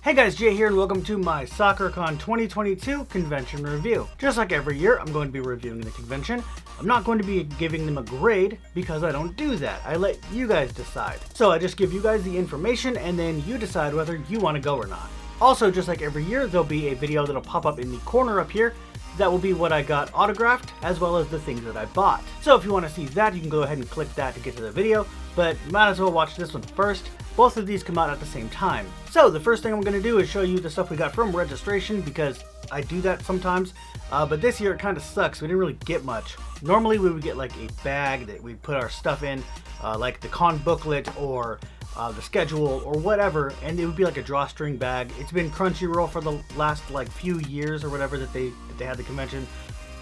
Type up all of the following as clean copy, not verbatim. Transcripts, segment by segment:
Hey guys, Jay here and welcome to my Sakuracon 2022 convention review. Just like every year, I'm going to be reviewing the convention. I'm not going to be giving them a grade because I don't do that. I let you guys decide. So I just give you guys the information and then you decide whether you want to go or not. Also, just like every year, there'll be a video that'll pop up in the corner up here. That will be what I got autographed, as well as the things that I bought. So if you want to see that, you can go ahead and click that to get to the video, but might as well watch this one first. Both of these come out at the same time. So the first thing I'm going to do is show you the stuff we got from registration, because I do that sometimes, but this year it kind of sucks. We didn't really get much. Normally we would get like a bag that we put our stuff in, like the con booklet or the schedule or whatever, and it would be like a drawstring bag. It's been Crunchyroll for the last like few years or whatever that they had the convention,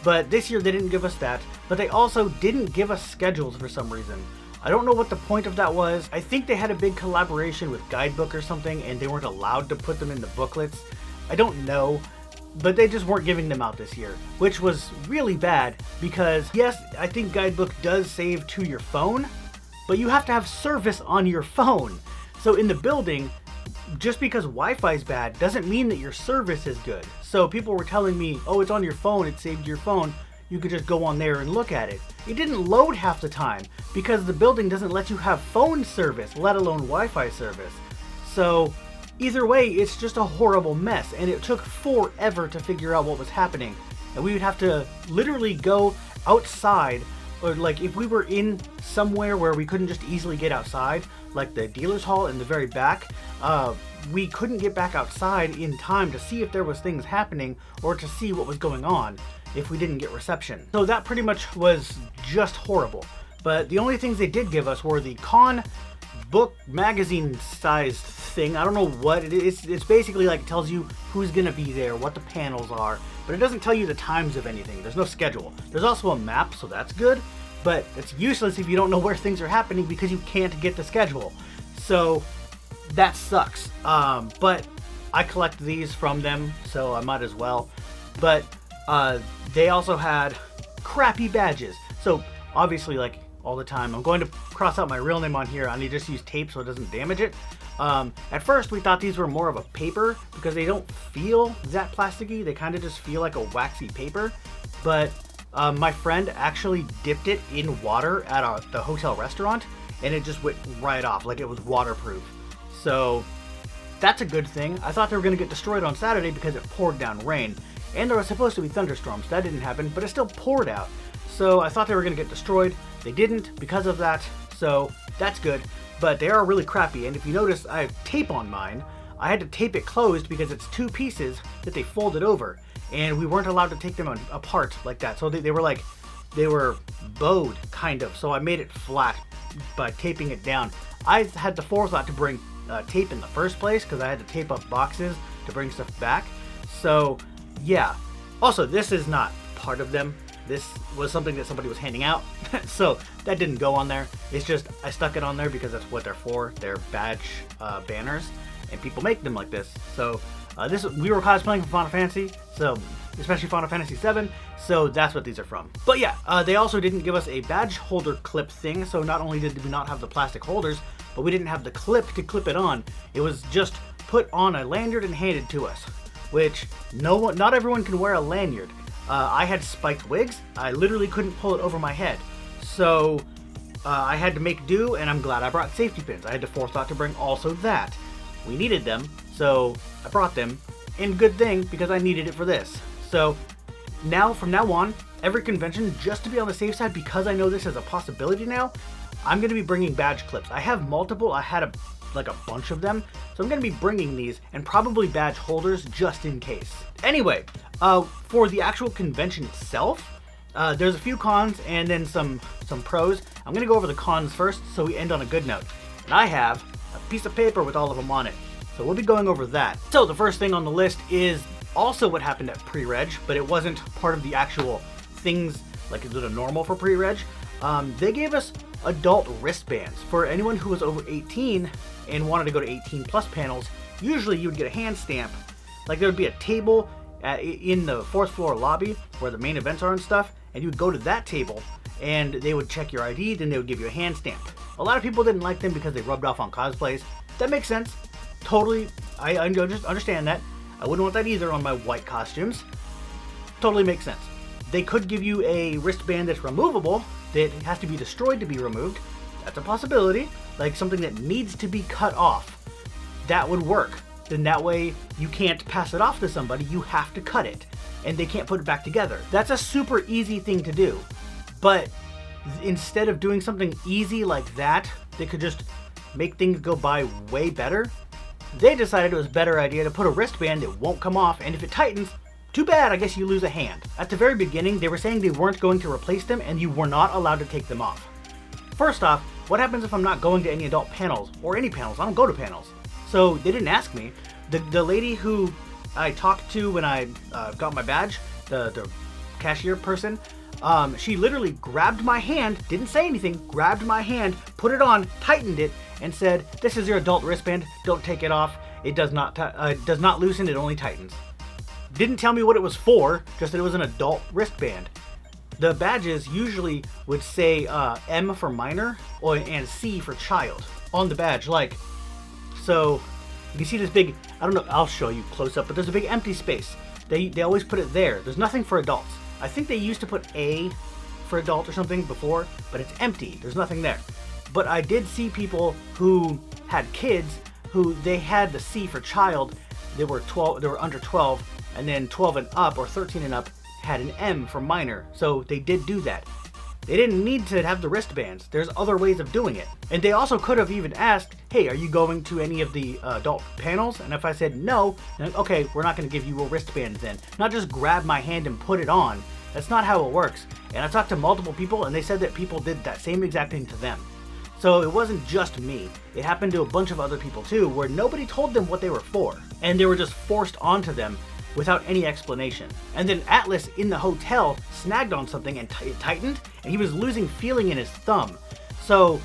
but this year they didn't give us that. But they also didn't give us schedules for some reason. I don't know what the point of that was. I think they had a big collaboration with Guidebook or something and they weren't allowed to put them in the booklets. I don't know, but they just weren't giving them out this year, which was really bad because yes, I think Guidebook does save to your phone, but you have to have service on your phone. So in the building, just because Wi-Fi is bad doesn't mean that your service is good. So people were telling me, oh, it's on your phone, it saved your phone. You could just go on there and look at it. It didn't load half the time because the building doesn't let you have phone service, let alone Wi-Fi service. So either way, it's just a horrible mess, and it took forever to figure out what was happening. And we would have to literally go outside, or like if we were in somewhere where we couldn't just easily get outside, like the dealer's hall in the very back, we couldn't get back outside in time to see if there was things happening or to see what was going on if we didn't get reception. So that pretty much was just horrible. But the only things they did give us were the con book magazine sized thing. I don't know what it is. It's basically like it tells you who's gonna be there, what the panels are, but it doesn't tell you the times of anything. There's no schedule. There's also a map, so that's good, but it's useless if you don't know where things are happening because you can't get the schedule. So that sucks. But I collect these from them, so I might as well. But they also had crappy badges. So obviously, like all the time, I'm going to cross out my real name on here. I need to just use tape so it doesn't damage it. At first we thought these were more of a paper because they don't feel that plasticky. They kind of just feel like a waxy paper. But my friend actually dipped it in water at the hotel restaurant and it just went right off like it was waterproof. So that's a good thing. I thought they were going to get destroyed on Saturday because it poured down rain. And there was supposed to be thunderstorms. That didn't happen, but it still poured out. So I thought they were going to get destroyed. They didn't because of that, so that's good. But they are really crappy, and if you notice, I have tape on mine. I had to tape it closed because it's two pieces that they folded over, and we weren't allowed to take them apart like that. So they were bowed, kind of. So I made it flat by taping it down. I had the forethought to bring tape in the first place because I had to tape up boxes to bring stuff back. So yeah. Also, this is not part of them. This was something that somebody was handing out. So that didn't go on there. It's just, I stuck it on there because that's what they're for. They're badge banners, and people make them like this. So we were cosplaying from Final Fantasy, so especially Final Fantasy 7, so that's what these are from. But yeah, they also didn't give us a badge holder clip thing, so not only did we not have the plastic holders, but we didn't have the clip to clip it on. It was just put on a lanyard and handed to us, which not everyone can wear a lanyard. I had spiked wigs. I literally couldn't pull it over my head. So I had to make do, and I'm glad I brought safety pins. I had to forethought to bring also that. We needed them, so I brought them. And good thing, because I needed it for this. So from now on, every convention, just to be on the safe side, because I know this is a possibility now, I'm going to be bringing badge clips. I have multiple. I had like a bunch of them, so I'm going to be bringing these and probably badge holders just in case. Anyway, for the actual convention itself, there's a few cons and then some pros. I'm going to go over the cons first so we end on a good note. And I have a piece of paper with all of them on it, so we'll be going over that. So the first thing on the list is also what happened at pre-reg, but it wasn't part of the actual things like is it a normal for pre-reg. They gave us adult wristbands for anyone who was over 18 and wanted to go to 18 plus panels. Usually you would get a hand stamp. Like there would be a table in the 4th floor lobby where the main events are and stuff, and you would go to that table and they would check your ID, then they would give you a hand stamp. A lot of people didn't like them because they rubbed off on cosplays. That makes sense. I just understand that. I wouldn't want that either on my white costumes. Totally makes sense. They could give you a wristband that's removable, that has to be destroyed to be removed. That's a possibility. Like something that needs to be cut off. That would work. Then that way you can't pass it off to somebody, you have to cut it. And they can't put it back together. That's a super easy thing to do. But instead of doing something easy like that, they could just make things go by way better. They decided it was a better idea to put a wristband that won't come off, and if it tightens, too bad, I guess you lose a hand. At the very beginning, they were saying they weren't going to replace them and you were not allowed to take them off. First off, what happens if I'm not going to any adult panels, or any panels? I don't go to panels. So they didn't ask me. The lady who I talked to when I got my badge, the cashier person, she literally grabbed my hand, didn't say anything, grabbed my hand, put it on, tightened it, and said, "This is your adult wristband, don't take it off. It does not loosen, it only tightens." Didn't tell me what it was for, just that it was an adult wristband. The badges usually would say M for minor and C for child on the badge, like, so you can see this big, I don't know, I'll show you close up, but there's a big empty space. They always put it there. There's nothing for adults. I think they used to put A for adult or something before, but it's empty. There's nothing there. But I did see people who had kids who they had the C for child. They were under 12, and then 12 and up or 13 and up had an M for minor. So they did do that. They didn't need to have the wristbands. There's other ways of doing it. And they also could have even asked, "Hey, are you going to any of the adult panels?" And if I said no, then okay, we're not going to give you a wristband then. Not just grab my hand and put it on. That's not how it works. And I talked to multiple people and they said that people did that same exact thing to them. So it wasn't just me. It happened to a bunch of other people too, where nobody told them what they were for. And they were just forced onto them without any explanation. And then Atlas in the hotel snagged on something and it tightened, and he was losing feeling in his thumb. So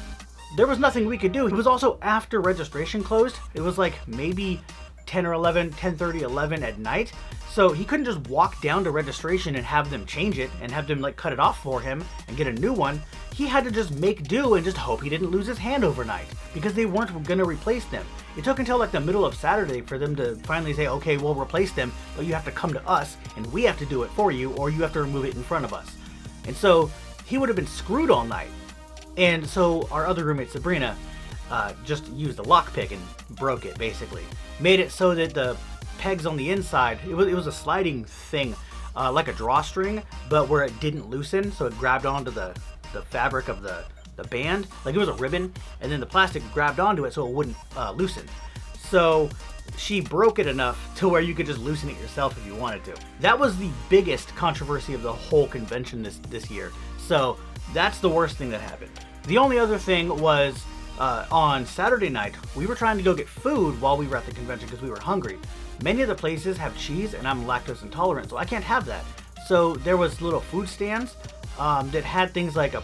there was nothing we could do. It was also after registration closed. It was like maybe 10 or 11, 10:30, 11 at night. So he couldn't just walk down to registration and have them change it and have them like cut it off for him and get a new one. He had to just make do and just hope he didn't lose his hand overnight because they weren't going to replace them. It took until like the middle of Saturday for them to finally say, "Okay, we'll replace them, but you have to come to us and we have to do it for you, or you have to remove it in front of us." And so he would have been screwed all night. And so our other roommate Sabrina just used a lockpick and broke it, basically. Made it so that the pegs on the inside, it was a sliding thing, like a drawstring, but where it didn't loosen, so it grabbed onto the fabric of the band, like it was a ribbon, and then the plastic grabbed onto it so it wouldn't loosen. So she broke it enough to where you could just loosen it yourself if you wanted to. That was the biggest controversy of the whole convention this year. So that's the worst thing that happened. The only other thing was on Saturday night, we were trying to go get food while we were at the convention because we were hungry. Many of the places have cheese and I'm lactose intolerant, so I can't have that. So there was little food stands that had things like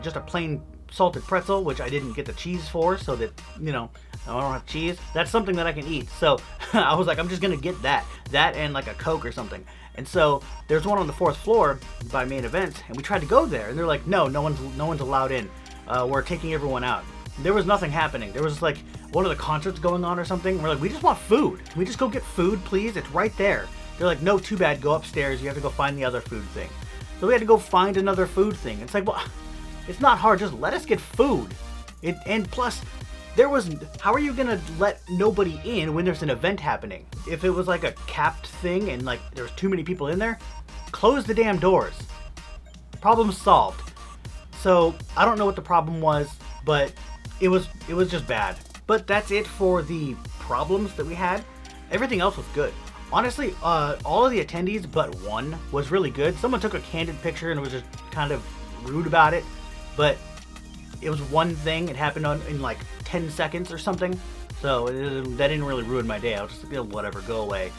just a plain salted pretzel, which I didn't get the cheese for, so that, you know, I don't have cheese. That's something that I can eat. So I was like, I'm just gonna get that and like a Coke or something. And so there's one on the 4th floor by main event, and we tried to go there, and they're like, no one's allowed in. We're taking everyone out. There was nothing happening. There was like one of the concerts going on or something. We're like, we just want food. Can we just go get food, please? It's right there. They're like, no, too bad. Go upstairs. You have to go find the other food thing. So we had to go find another food thing. It's like, well, it's not hard. Just let us get food. And plus, how are you gonna let nobody in when there's an event happening? If it was like a capped thing and like there's too many people in there, close the damn doors. Problem solved. So I don't know what the problem was, but it was just bad. But that's it for the problems that we had. Everything else was good. Honestly, all of the attendees but one was really good. Someone took a candid picture and was just kind of rude about it, but it was one thing. It happened in like 10 seconds or something, so that didn't really ruin my day. I was just like, whatever, go away.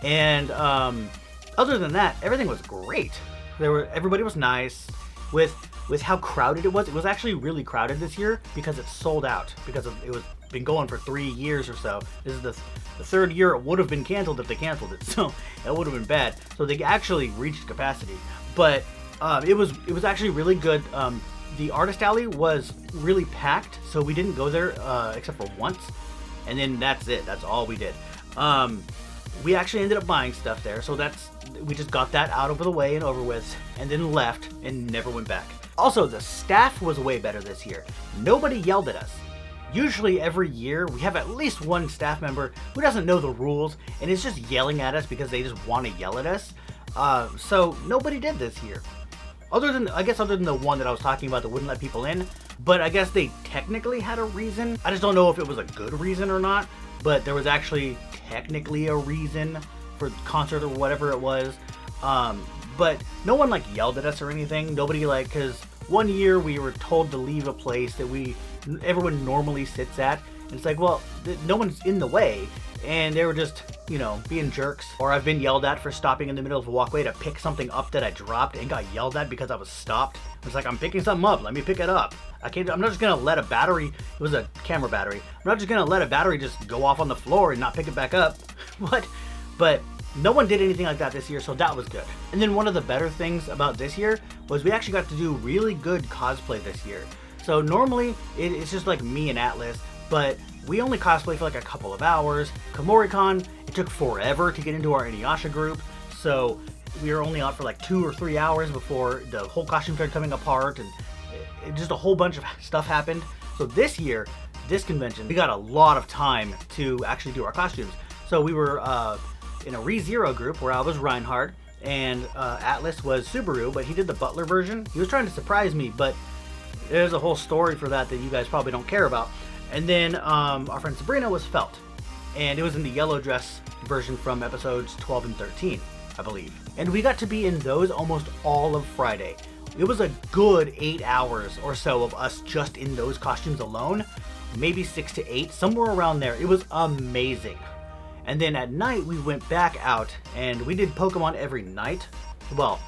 And other than that, everything was great. Everybody was nice. With how crowded it was actually really crowded this year because it sold out, because it was been going for 3 years or so. This is the 3rd year it would have been canceled if they canceled it, so it would have been bad. So they actually reached capacity, but it was actually really good. The artist alley was really packed, so we didn't go there except for once. and then that's it. That's all we did. We actually ended up buying stuff there, so we just got that out of the way and over with, and then left and never went back. Also, the staff was way better this year. Nobody yelled at us. Usually every year we have at least one staff member who doesn't know the rules and is just yelling at us because they just want to yell at us. So nobody did this year. Other than the one that I was talking about that wouldn't let people in, but I guess they technically had a reason. I just don't know if it was a good reason or not, but there was actually technically a reason for the concert or whatever it was. But no one like yelled at us or anything. Nobody cause one year we were told to leave a place that everyone normally sits at, and it's like, well, no one's in the way, and they were just, being jerks. Or I've been yelled at for stopping in the middle of a walkway to pick something up that I dropped and got yelled at because I was stopped. It's like, I'm picking something up, let me pick it up. I'm not just gonna let a battery, it was a camera battery, I'm not just gonna let a battery just go off on the floor and not pick it back up. What? But no one did anything like that this year, so that was good. And then one of the better things about this year was we actually got to do really good cosplay this year. So normally it's just like me and Atlas, but we only cosplay for like a couple of hours. Sakuracon, it took forever to get into our Inuyasha group, so we were only out for like 2 or 3 hours before the whole costume started coming apart, and just a whole bunch of stuff happened. So this year, this convention, we got a lot of time to actually do our costumes. So we were in a ReZero group where I was Reinhardt and Atlas was Subaru, but he did the Butler version. He was trying to surprise me, but there's a whole story for that you guys probably don't care about. And then our friend Sabrina was Felt, and it was in the yellow dress version from episodes 12 and 13, I believe. And we got to be in those almost all of Friday. It was a good 8 hours or so of us just in those costumes alone, maybe 6 to 8, somewhere around there. It was amazing. And then at night we went back out and we did Pokemon every night. Well,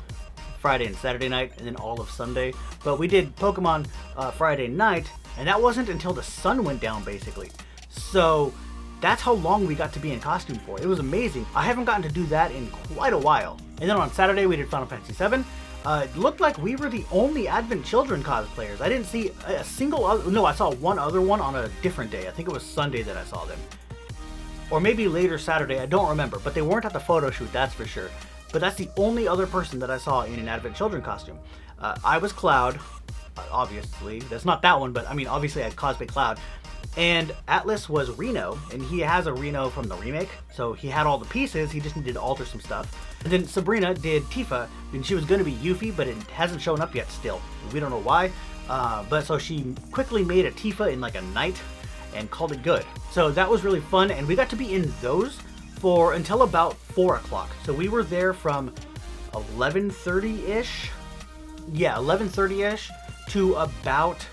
Friday and Saturday night, and then all of Sunday. But we did Pokemon Friday night, and that wasn't until the sun went down, basically. So that's how long we got to be in costume for. It was amazing. I haven't gotten to do that in quite a while. And then on Saturday we did Final Fantasy VII. It looked like we were the only Advent Children cosplayers. I didn't see a single other, no, I saw one other one on a different day. I think it was Sunday that I saw them. Or maybe later Saturday, I don't remember, but they weren't at the photo shoot, that's for sure. But that's the only other person that I saw in an Advent Children costume. I was Cloud, obviously. That's not that one, but I mean, obviously I cosplay Cloud. And Atlas was Reno, and he has a Reno from the remake, so he had all the pieces, he just needed to alter some stuff. And then Sabrina did Tifa, and she was going to be Yuffie, but it hasn't shown up yet still. We don't know why, but so she quickly made a Tifa in like a night and called it good. So that was really fun, and we got to be in those for until about 4 o'clock. So we were there from 11:30-ish, yeah, 11:30-ish to about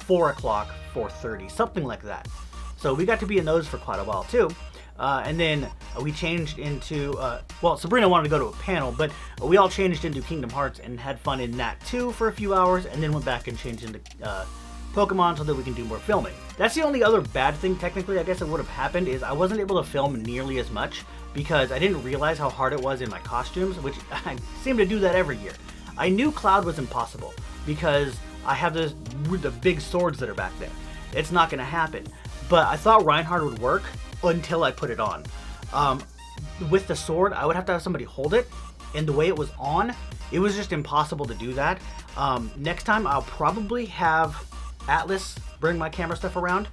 4 o'clock, 4:30, something like that. So we got to be in those for quite a while too. And then we changed into, well, Sabrina wanted to go to a panel, but we all changed into Kingdom Hearts and had fun in that too for a few hours, and then went back and changed into Pokemon so that we can do more filming. That's the only other bad thing, technically, I guess it would have happened, is I wasn't able to film nearly as much because I didn't realize how hard it was in my costumes, which I seem to do that every year. I knew Cloud was impossible because I have the big swords that are back there. It's not going to happen. But I thought Reinhardt would work until I put it on. With the sword, I would have to have somebody hold it, and the way it was on, it was just impossible to do that. Next time, I'll probably have Atlas bring my camera stuff around,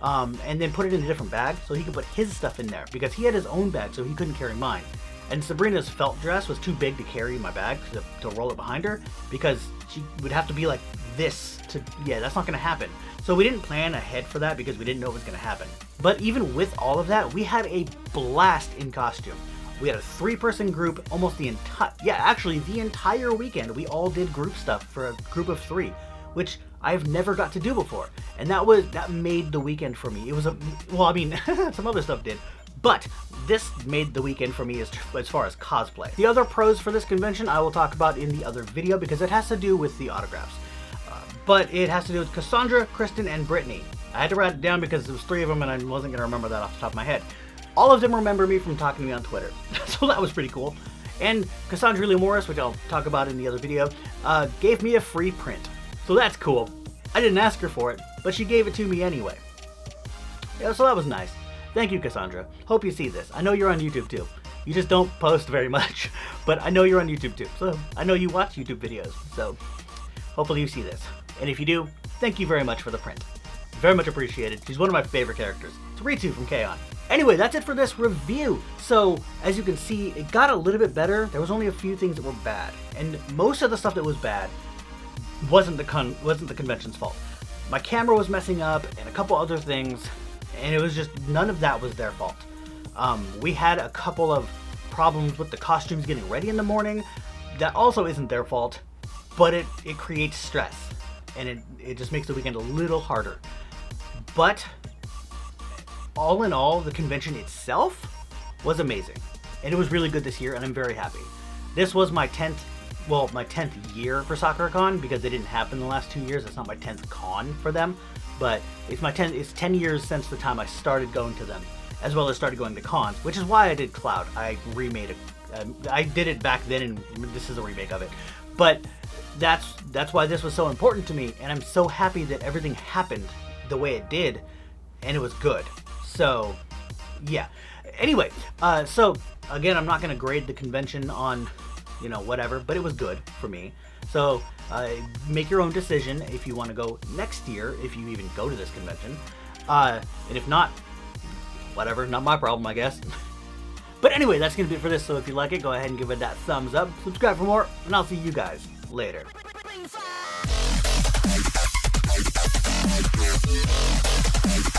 and then put it in a different bag so he could put his stuff in there, because he had his own bag, so he couldn't carry mine. And Sabrina's felt dress was too big to carry in my bag to roll it behind her, because she would have to be like this to, yeah, that's not going to happen. So we didn't plan ahead for that because we didn't know it was going to happen. But even with all of that, we had a blast in costume. We had a 3-person group almost the entire weekend. We all did group stuff for a group of 3, which I've never got to do before. And that made the weekend for me. It was some other stuff did, but this made the weekend for me as far as cosplay. The other pros for this convention I will talk about in the other video because it has to do with the autographs. But it has to do with Cassandra, Kristen, and Brittany. I had to write it down because there was 3 of them and I wasn't going to remember that off the top of my head. All of them remember me from talking to me on Twitter, so that was pretty cool. And Cassandra Lee Morris, which I'll talk about in the other video, gave me a free print. So that's cool. I didn't ask her for it, but she gave it to me anyway. Yeah, so that was nice. Thank you, Cassandra. Hope you see this. I know you're on YouTube too. You just don't post very much, but I know you're on YouTube too. So I know you watch YouTube videos. So hopefully you see this. And if you do, thank you very much for the print. Very much appreciated. She's one of my favorite characters. It's Ritsu from K-On! Anyway, that's it for this review. So, as you can see, it got a little bit better. There was only a few things that were bad. And most of the stuff that was bad wasn't the convention's fault. My camera was messing up and a couple other things, and it was just, none of that was their fault. We had a couple of problems with the costumes getting ready in the morning. That also isn't their fault, but it creates stress. And it just makes the weekend a little harder. But all in all, the convention itself was amazing. And it was really good this year, and I'm very happy. This was my 10th year for Sakuracon, because they didn't happen the last 2 years. It's not my 10th con for them, but it's 10 years since the time I started going to them, as well as started going to cons, which is why I did Cloud. I remade it. I did it back then, and this is a remake of it. But that's why this was so important to me, and I'm so happy that everything happened the way it did, and it was good. So, yeah. Anyway, so again, I'm not going to grade the convention on, whatever, but it was good for me. So, make your own decision if you want to go next year, if you even go to this convention. And if not, whatever, not my problem, I guess. But anyway, that's going to be it for this. So if you like it, go ahead and give it that thumbs up. Subscribe for more, and I'll see you guys later. Bye.